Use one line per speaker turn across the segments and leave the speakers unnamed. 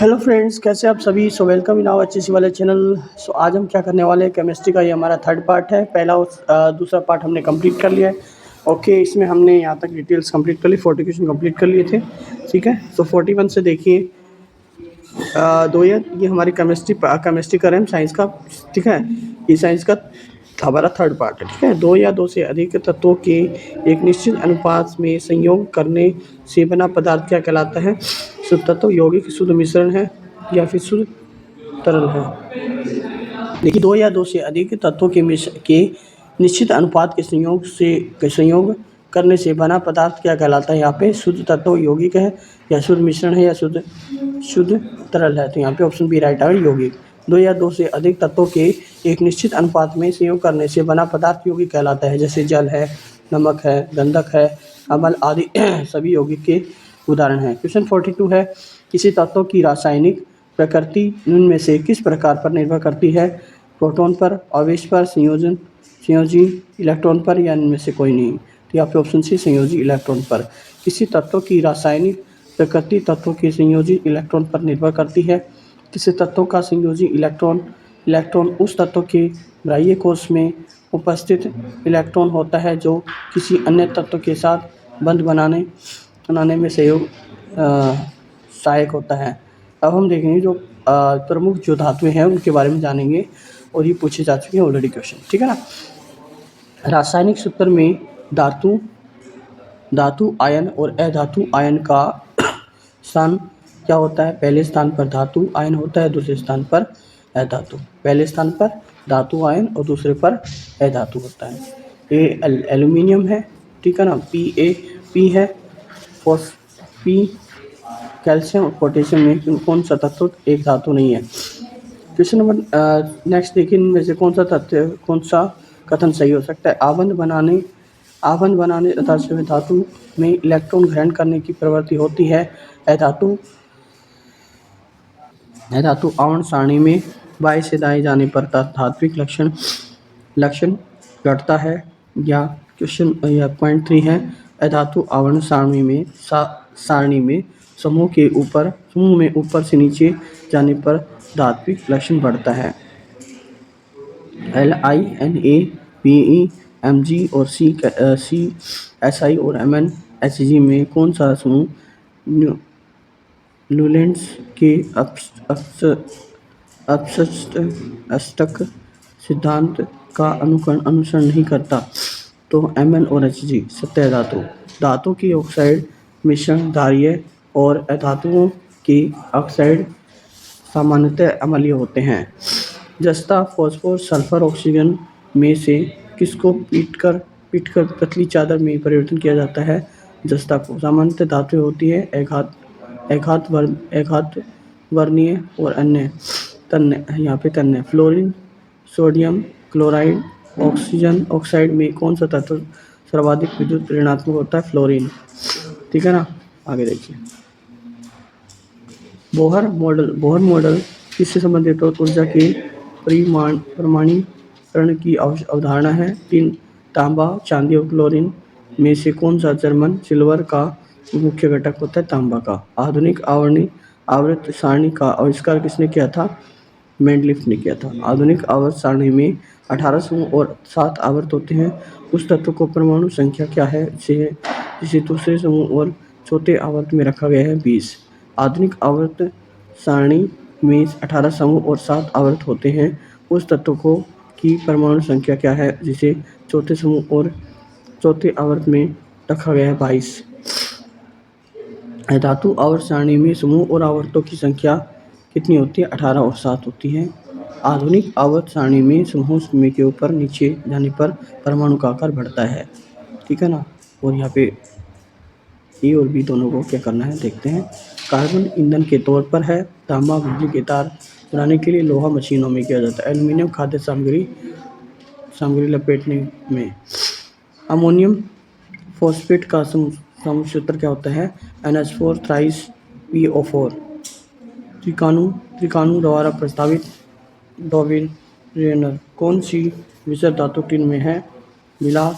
Hello friends, कैसे आप सभी। वेलकम इन आवर HSC वाले चैनल। आज हम क्या करने वाले हैं, केमिस्ट्री का ये हमारा थर्ड पार्ट है। दूसरा पार्ट हमने कंप्लीट कर लिया है। ओके, इसमें हमने यहाँ तक डिटेल्स कंप्लीट कर ली, 40 क्वेश्चन कंप्लीट कर लिए थे। ठीक है, तो 41 से देखिए दो ये हमारी केमिस्ट्री कर रहे हैं साइंस का। ठीक है, ये साइंस का हमारा थर्ड पार्ट है। ठीक है, दो या दो से अधिक तत्वों के एक निश्चित अनुपात में संयोग करने से बना पदार्थ क्या कहलाता है। शुद्ध तत्व, यौगिक, शुद्ध मिश्रण है या फिर शुद्ध तरल है। देखिए, दो या दो से अधिक तत्वों के निश्चित अनुपात के संयोग करने से बना पदार्थ क्या कहलाता है। यहाँ पे शुद्ध तत्व यौगिक है या शुद्ध मिश्रण है या शुद्ध तरल है। तो यहाँ पे ऑप्शन बी राइट है, यौगिक। दो या दो से अधिक तत्वों के एक निश्चित अनुपात में संयोग करने से बना पदार्थ यौगिक कहलाता है। जैसे जल है, नमक है, गंधक है, अम्ल आदि सभी यौगिक के उदाहरण हैं। क्वेश्चन 42 है, किसी तत्व की रासायनिक प्रकृति निम्न में से किस प्रकार पर निर्भर करती है। प्रोटॉन पर, आवेश पर, संयोजी इलेक्ट्रॉन पर या इनमें से कोई नहीं। तो यहाँ पे ऑप्शन सी संयोजी इलेक्ट्रॉन पर। किसी तत्व की रासायनिक प्रकृति तत्व के संयोजी इलेक्ट्रॉन पर निर्भर करती है। किसी तत्व का संयोजी इलेक्ट्रॉन उस तत्व के बाह्य कोश में उपस्थित इलेक्ट्रॉन होता है जो किसी अन्य तत्व के साथ बंध बनाने में सहायक होता है। अब हम देखेंगे जो प्रमुख जो धातुएं हैं उनके बारे में जानेंगे, और ये पूछे जा चुके हैं ऑलरेडी क्वेश्चन। ठीक है ना। रासायनिक सूत्र में धातु आयन और अधातु आयन का स्थान क्या होता है। पहले स्थान पर धातु आयन होता है, दूसरे स्थान पर अधातु। पहले स्थान पर धातु आयन और दूसरे पर अधातु होता है। ये एल्यूमिनियम है। ठीक है ना। पी है, पी कैल्शियम और पोटेशियम में कौन सा तत्व एक धातु नहीं है। क्वेश्चन नंबर नेक्स्ट देखिए, इनमें से कौन सा कथन सही हो सकता है। आबंध बनाने तथा धातु में इलेक्ट्रॉन ग्रहण करने की प्रवृत्ति होती है। अधातु आवरण सारणी में बाएं से दाएं जाने पर धात्विक लक्षण घटता है। या क्वेश्चन या पॉइंट 3 है, अधातु आवरण सारणी में समूह में ऊपर से नीचे जाने पर धात्विक लक्षण बढ़ता है। Li, Na, Pe, Mg और Si और Mn Hg में कौन सा समूह न्यूलैंड्स के अष्टक सिद्धांत का अनुसरण नहीं करता। तो Mn और Hg। सत्य धातु की ऑक्साइड मिश्रण धारीय और अधातुओं के ऑक्साइड सामान्यतः अम्लीय होते हैं। जस्ता, फॉस्फोर, सल्फर, ऑक्सीजन में से किसको पीटकर पतली चादर में परिवर्तन किया जाता है। जस्ता को। सामान्यतः धातु होती है एकात वर्णीय और अन्य तन्य। यहाँ पे तन्य। Fluorine, sodium chloride, oxygen oxide में कौन सा तत्व सर्वाधिक विद्युत ऋणात्मक होता है। फ्लोरीन। ठीक है ना। आगे देखिए, बोहर मॉडल किससे संबंधित हो। ऊर्जा के परिमाणीकरण की अवधारणा है। 3 तांबा, चांदी और क्लोरीन में से कौन सा जर्मन सिल्वर का मुख्य घटक होता है। तांबा का। आधुनिक आवर्त सारणी का आविष्कार किसने किया था। मेंडलीफ ने किया था। आधुनिक आवर्त सारणी में 18 समूह और 7 आवर्त होते हैं। उस तत्व को परमाणु संख्या क्या है जिसे दूसरे समूह और चौथे आवर्त में रखा गया है। 20। आधुनिक आवर्त सारणी में 18 समूह और 7 आवर्त होते हैं। उस तत्व की परमाणु संख्या क्या है जिसे चौथे समूह और चौथे आवर्त में रखा गया है। 22। धातु आवर्त सारणी में समूह और आवर्तों की संख्या कितनी होती है। 18 और 7 होती है। आधुनिक आवर्त सारणी में समूह के ऊपर नीचे जाने पर परमाणु का आकार बढ़ता है। ठीक है ना। और यहाँ पे ए और बी दोनों को क्या करना है देखते हैं। कार्बन ईंधन के तौर पर है। तांबा बिजली के तार बनाने के लिए। लोहा मशीनों में किया जाता है। एल्यूमिनियम खाद्य सामग्री लपेटने में। अमोनियम फॉस्फेट का समसूत्र क्या होता है। NH4 thrice PO4। त्रिकाणु द्वारा प्रस्तावित डॉर्विन रेनर कौन सी विषय धातु टिन में है। मिला,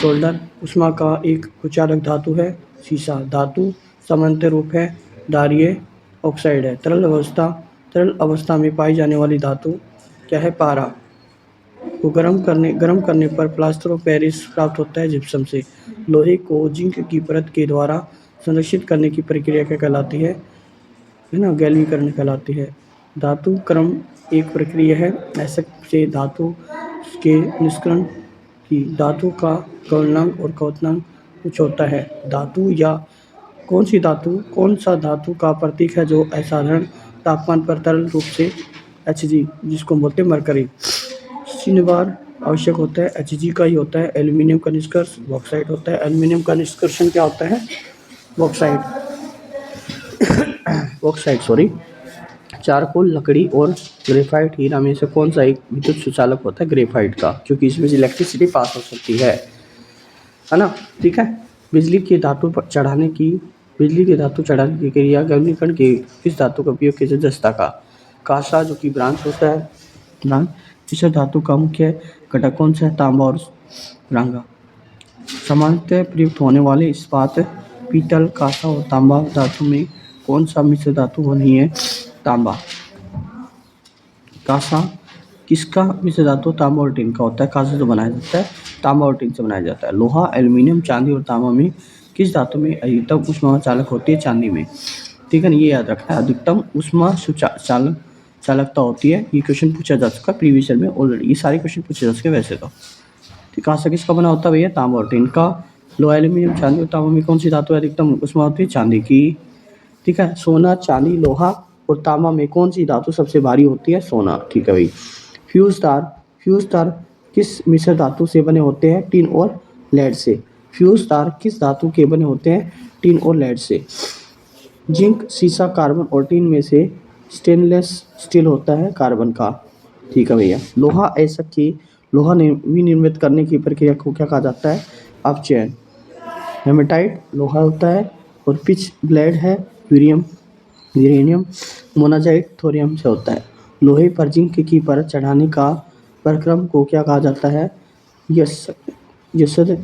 सोल्डर। उष्मा का एक कुचालक धातु है। सीसा। धातु सामान्य रूप है धारीय ऑक्साइड है। तरल अवस्था में पाई जाने वाली धातु क्या है? पारा। को गर्म करने पर प्लास्टर ऑफ पेरिस प्राप्त होता है जिप्सम से। लोहे को जिंक की परत के द्वारा संरक्षित करने की प्रक्रिया क्या कहलाती है ना? गैल्वीकरण कहलाती है। धातु क्रम एक प्रक्रिया है। ऐसा से धातु के निष्करण की धातु का गलनांक और क्वथनांक कुछ होता है। धातु या कौन सा धातु का प्रतीक है जो असाधारण तापमान पर तरल रूप से Hg, जिसको हम बोलते हैं मरकरी, शनिवार आवश्यक होता है। Hg का ही होता है। एल्यूमिनियम का निष्कर्ष बॉक्साइट होता है। एल्यूमिनियम का निष्कर्षण क्या होता है? Bauxite sorry. चारकोल, लकड़ी और ग्रेफाइट हीरा में से कौन सा एक विद्युत सुचालक होता है? ग्रेफाइट का, क्योंकि इसमें से इलेक्ट्रिसिटी पास हो सकती है ना? ठीक है। बिजली की धातु चढ़ाने की क्रिया गैल्वेनीकरण के किस धातु का उपयोग किया जाता है? जस्ता का। कांसा जो कि ब्रांच होता है, इस धातु का मुख्य घटक कौन सा है? तांबा और रांगा। सामान्यतः प्रयुक्त होने वाले इस्पात, पीतल, कांसा और तांबा धातु में कौन सा मिश्र धातु नहीं है? तांबा। कांसा किसका मिश्र धातु? तांबा और टिन का होता है। कांसा जो बनाया जाता है तांबा और टिन से बनाया जाता है। लोहा, एल्यूमिनियम, चांदी और तांबा में किस धातु में अधिकतम ऊष्मा चालक होती है? चांदी में। ठीक है ना, ये याद रखना है। अधिकतम ऊष्मा चालकता होती है। ये क्वेश्चन पूछा जा चुका प्रीवियस ईयर में ऑलरेडी। ये सारे क्वेश्चन पूछे जा चुके वैसे तो। कांसा किसका बना होता है भैया? तांबा और टिन का। लोहा, एल्यूमिनियम, चांदी और तांबा में कौन सी धातु अधिकतम ऊष्मा होती है? चांदी की। ठीक है। सोना, चांदी, लोहा और तांबा में कौन सी धातु सबसे भारी होती है? सोना। ठीक है भाई। फ्यूज तार किस मिश्र धातु से बने होते हैं? टिन और लेड से। फ्यूज तार किस धातु के बने होते हैं? टिन और लेड से। जिंक, सीसा, कार्बन और टिन में से स्टेनलेस स्टील होता है कार्बन का। ठीक है भैया। लोहा विनिर्मित करने की प्रक्रिया को क्या कहा जाता है? अपचयन। हेमेटाइट लोहा होता है और पिच ब्लेड है यूरेनियम। मोनाजाइट थोरियम से होता है। लोहे पर जिंक की परत चढ़ाने का प्रक्रम को क्या कहा जाता है? यस्द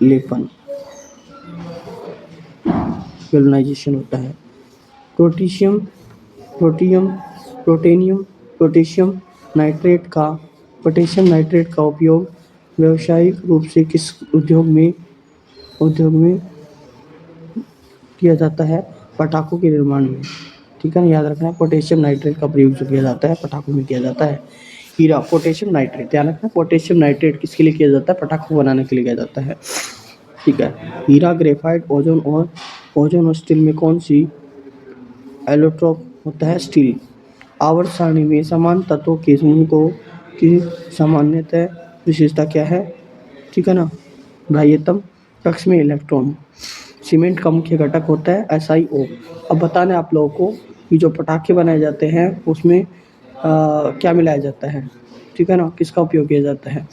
लेपन, गैल्वेनाइजेशन होता है। पोटेशियम नाइट्रेट का उपयोग व्यावसायिक रूप से किस उद्योग में किया जाता है? पटाखों के निर्माण में। ठीक है ना, याद रखना है। पोटेशियम नाइट्रेट का प्रयोग जो किया जाता है पटाखों में किया जाता है। हीरा, पोटेशियम नाइट्रेट, ध्यान रखना। पोटेशियम नाइट्रेट किसके लिए किया जाता है? पटाखों बनाने के लिए किया जाता है। ठीक है। हीरा, ग्रेफाइट, ओजोन और स्टील में कौन सी एलोट्रोप होता है? स्टील। आवर्त सारणी में समान तत्वों के समूह की सामान्यतः विशेषता क्या है? ठीक है ना, बाह्यतम कक्ष में इलेक्ट्रॉन। सीमेंट का मुख्य घटक होता है SiO। अब बताना है आप लोगों को कि जो पटाखे बनाए जाते हैं उसमें क्या मिलाया जाता है? ठीक है ना, किसका उपयोग किया जाता है?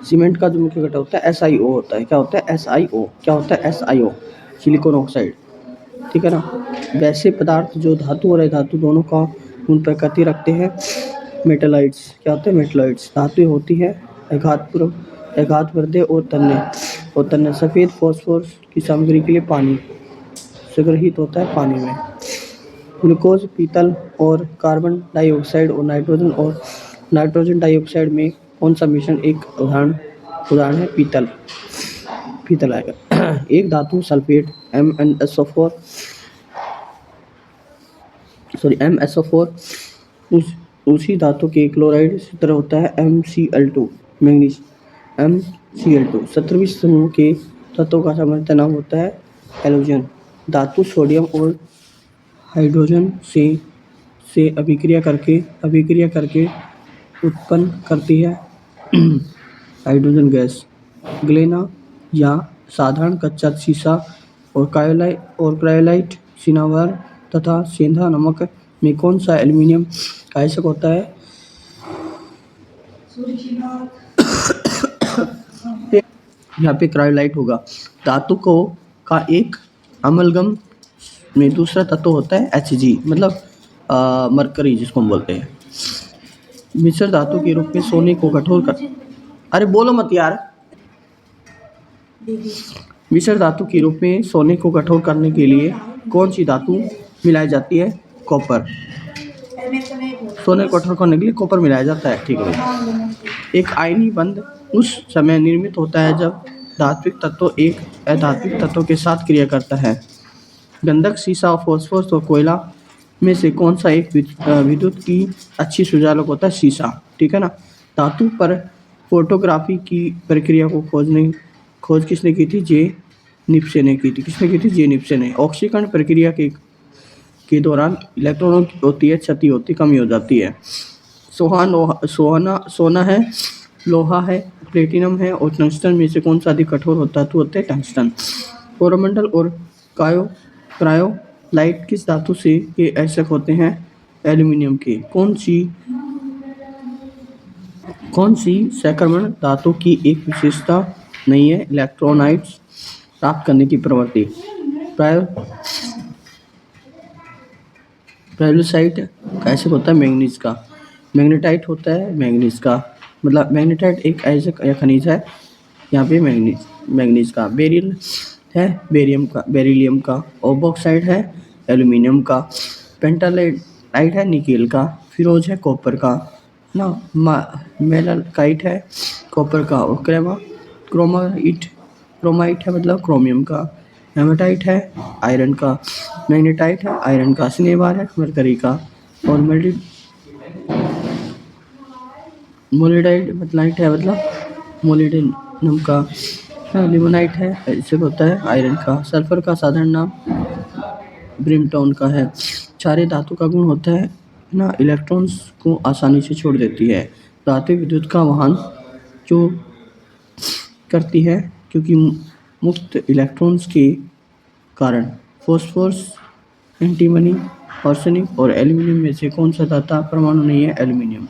सीमेंट का जो मुख्य घटक होता है SiO होता है। क्या होता है? SiO। क्या होता है? SiO, silicon oxide. ठीक है ना। वैसे पदार्थ जो धातु और अधातु दोनों का गुण प्रकृति रखते हैं। मेटलाइट्स। क्या होते हैं? मेटलाइट्स धातु होती है आघातवर्धे और तन्य। सफ़ेद फास्फोरस की सामग्री के लिए पानी संग्रहित होता है पानी में। ग्लूकोज, पीतल और कार्बन डाइऑक्साइड और नाइट्रोजन डाइऑक्साइड में कौन सा मिश्रण एक उदाहरण है? पीतल आएगा। एक धातु सल्फेट MsO4 उसी धातु के क्लोराइड से तरह होता है MCl2। Manganese MCl2। 17वें समूह के तत्वों का सामान्य नाम होता है हैलोजन। धातु सोडियम और हाइड्रोजन से अभिक्रिया करके उत्पन्न करती है हाइड्रोजन गैस। ग्लेना या साधारण कच्चा शीशा और क्रायोलाइट, सिनावर तथा सेंधा नमक में कौन सा एल्यूमीनियम आयस्क होता है? यहाँ पे क्रायोलाइट होगा। धातु का एक अमलगम में दूसरा तत्व होता है Hg, मतलब मरकरी जिसको हम बोलते हैं। मिश्र धातु के रूप में सोने को कठोर कर। अरे बोलो मत यार। मिश्र धातु के रूप में सोने को कठोर करने के लिए कौन सी धातु मिलाई जाती है? कॉपर। सोने को कठोर करने के लिए कॉपर मिलाया जाता है। ठीक है। एक आयनी बंध उस समय निर्मित होता है जब धात्विक तत्व एक अधात्विक तत्व के साथ क्रिया करता है। गंधक, शीशा, फास्फोरस और कोयला में से कौन सा एक विद्युत की अच्छी सुचालक होता है? शीशा। ठीक है ना। धातु पर फोटोग्राफी की प्रक्रिया को खोज किसने की थी? जे निप्से ने की थी। किसने की थी? जे निप्से ने। ऑक्सीकरण प्रक्रिया के दौरान इलेक्ट्रॉनों की होती है क्षति होती, कमी हो जाती है। सोना है, लोहा है, प्लेटिनम है और टंगस्टन में से कौन सा अधिक कठोर होता है? तो होते हैं टंगस्टन। कोरोमंडल और क्रायोलाइट किस धातु से के ऐसक होते हैं? एल्यूमिनियम के। कौन सी सैकर्मण धातु की एक विशेषता नहीं है? इलेक्ट्रोनाइट्स प्राप्त करने की प्रवृत्ति। प्रायोलोसाइट ऐसे होता है मैंगनीज का। मैग्नेटाइट होता है मैंगनीज का, मतलब मैग्नेटाइट एक ऐसा खनिज है, यहाँ पे मैंगनीज का। बेरिल है बेरिलियम का। ऑक्साइड है एल्यूमिनियम का। पेंटालाइट है निकेल का। फिरोज है कॉपर का ना। मेलाकाइट है कॉपर का। और क्रोमाइट है मतलब क्रोमियम का। हेमाटाइट है आयरन का। मैग्नेटाइट है आयरन का। सिनेबार है मरकरी का। और मोलिडाइट है मतलब मोलिडेनम का। लिमोनाइट है ऐसे होता है आयरन का। सल्फर का साधारण नाम ब्रिमटोन का है। क्षारीय धातु का गुण होता है ना, इलेक्ट्रॉन्स को आसानी से छोड़ देती है। धातु विद्युत का वहन जो करती है क्योंकि मुक्त इलेक्ट्रॉन्स के कारण। फॉस्फोरस, एंटीमनी, आर्सेनिक और एल्यूमिनियम में से कौन सा धातु परमाणु नहीं है? एल्यूमिनियम।